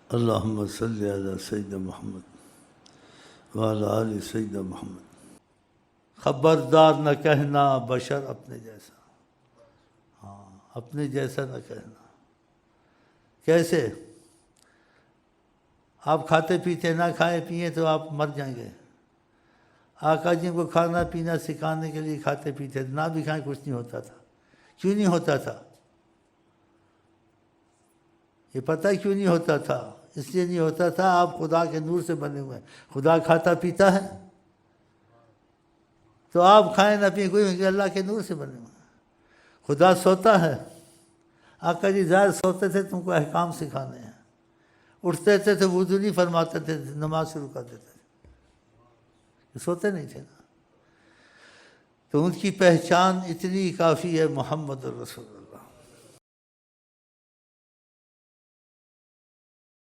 اللہم صلی علی سیدنا محمد وعلی آل سیدنا محمد۔ خبردار نہ کہنا بشر اپنے جیسا، ہاں اپنے جیسا نہ کہنا۔ کیسے؟ آپ کھاتے پیتے نہ کھائیں پیئیں تو آپ مر جائیں گے۔ آقا جی کو کھانا پینا سکھانے کے لیے کھاتے پیتے نہ بھی کھائیں کچھ نہیں ہوتا تھا۔ کیوں نہیں ہوتا تھا؟ یہ پتہ کیوں نہیں ہوتا تھا؟ اس لیے نہیں ہوتا تھا آپ خدا کے نور سے بنے ہوئے ہیں۔ خدا کھاتا پیتا ہے تو آپ کھائیں نہ پئیں کوئی، اللہ کے نور سے بنے ہوئے ہیں۔ خدا سوتا ہے، آقا جی ظاہر سوتے تھے، تم کو احکام سکھانے ہیں۔ اٹھتے تھے تو وضو نہیں فرماتے تھے، نماز شروع کر دیتے تھے، سوتے نہیں تھے نا۔ تو ان کی پہچان اتنی کافی ہے، محمد الرسول اللہ۔